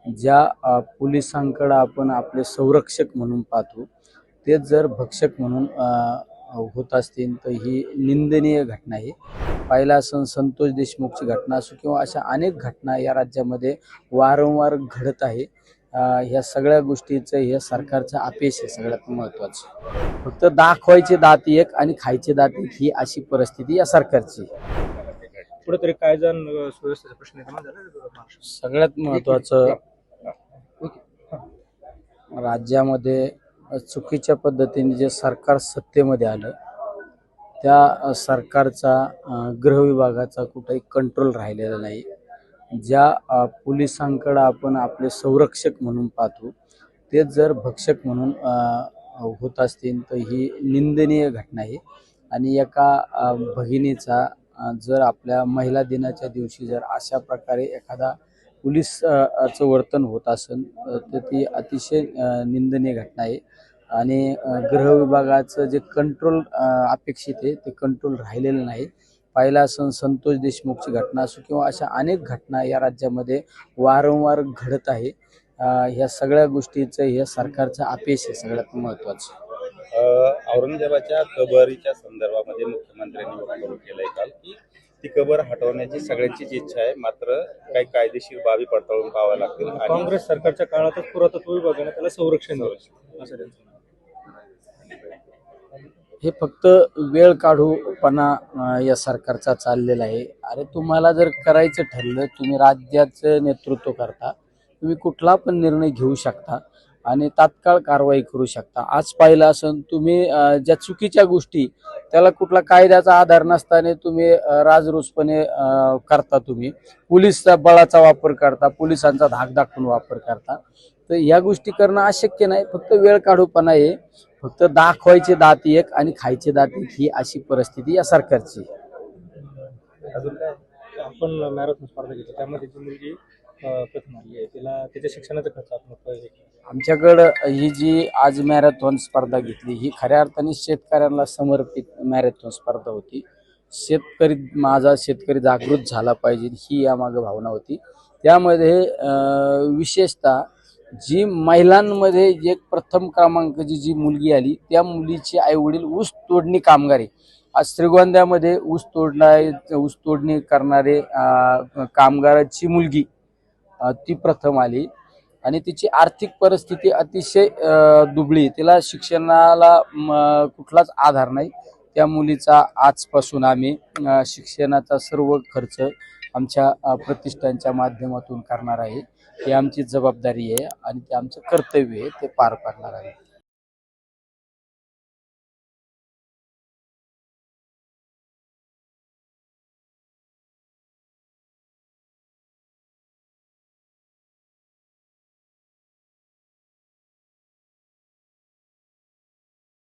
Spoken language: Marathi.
ज्या पोलिसांकडे आपण आपले संरक्षक म्हणून पाहतो तेच जर भक्षक म्हणून होत असतील तर ही निंदनीय घटना आहे। पहिला संतोष देशमुखची घटना असो किंवा अशा अनेक घटना या राज्यामध्ये वारंवार घडत आहे। ह्या सगळ्या गोष्टीचं हे सरकारचं अपयश आहे सगळ्यात महत्त्वाचं। फक्त दाखवायचे दात एक आणि खायचे दात एक ही अशी परिस्थिती या सरकारची। कुठेतरी कायदा सुव्यवस्थेचा प्रश्न सगळ्यात महत्त्वाचं राज्यामध्ये चुकीच्या पद्धतीने जे सरकार सत्तेमध्ये आलं त्या सरकारचा गृह विभागाचा कुठेही कंट्रोल राहिलेला नाही। ज्या पोलिसांकडे आपण आपले संरक्षक म्हणून पाहतो तेच जर भक्षक म्हणून होत असतील तर ही निंदनीय घटना आहे। आणि एका भगिनीचा जर आपल्या महिला दिनाच्या दिवशी जर अशा प्रकारे एखादा पोलिसचं वर्तन होत असेल तर ती अतिशय निंदनीय घटना आहे। आणि गृह विभागाचं जे कंट्रोल अपेक्षित आहे ते कंट्रोल राहिलेलं नाही। पहिला संतोष देशमुखची घटना असो किंवा अशा अनेक घटना या राज्यामध्ये वारंवार घडत आहे। ह्या सगळ्या गोष्टीचं हे सरकारचं अपयश आहे सगळ्यात महत्त्वाचं। औरंगजेबाच्या कबरीच्या संदर्भामध्ये मुख्यमंत्र्यांनी वक्तव्य केलंय काल की ती कबर हटवण्याची सगळ्यांचीच इच्छा आहे, मात्र काही कायदेशीर बाबी पडताळून पाहाव्या लागतील। काँग्रेस सरकारच्या काळातच पुरातत्व विभागाने त्याला संरक्षण दिलं असं त्यांचं हे फक्त वेळ काढूपणा या सरकारचा चाललेला आहे। अरे तुम्हाला जर करायचं ठरलं, तुम्ही राज्याचं नेतृत्व करता, तुम्ही कुठला पण निर्णय घेऊ शकता आणि तात्काळ कारवाई करू शकता। आज पाहिलं असं तुम्ही ज्या चुकीच्या गोष्टी त्याला कुठला कायद्याचा आधार नसताना तुम्ही राजरोसपणे करता, तुम्ही पोलिसचा बळाचा वापर करता, पोलिसांचा धाक दाखवून वापर करता, तर या गोष्टी करणं अशक्य नाही। फक्त वेळ काढूपणा आहे, फक्त दाखवायचे दात एक आणि खायचे दात एक ही अशी परिस्थिती या सरकारची। अजून काय आपण मॅरेथॉन स्पर्धा घेतली त्यामध्ये जी मुलगी प्रथम आली आहे तिला त्याच्या शिक्षणाचा खर्च आपण आमच्याकडं ही जी आज मॅरेथॉन स्पर्धा घेतली ही खऱ्या अर्थाने शेतकऱ्यांना समर्पित मॅरेथॉन स्पर्धा होती। माझा शेतकरी जागृत झाला पाहिजे ही यामागे भावना होती। त्यामध्ये विशेषतः जी महिलांमध्ये एक प्रथम क्रमांकाची जी मुलगी आली त्या मुलीचे आईवडील ऊस तोडणी कामगारी, आज श्रीगोंद्यामध्ये ऊस तोडणी करणारे कामगाराची मुलगी ती प्रथम आली आणि तिची आर्थिक परिस्थिती अतिशय दुबळी, तिला शिक्षणाला कुठलाच आधार नाही। त्या मुलीचा आजपासून आम्ही शिक्षणाचा सर्व खर्च आमच्या प्रतिष्ठानच्या माध्यमातून करणार आहे। ही आमची जबाबदारी आहे आणि ते आमचं कर्तव्य आहे, ते पार पाडणार आहे।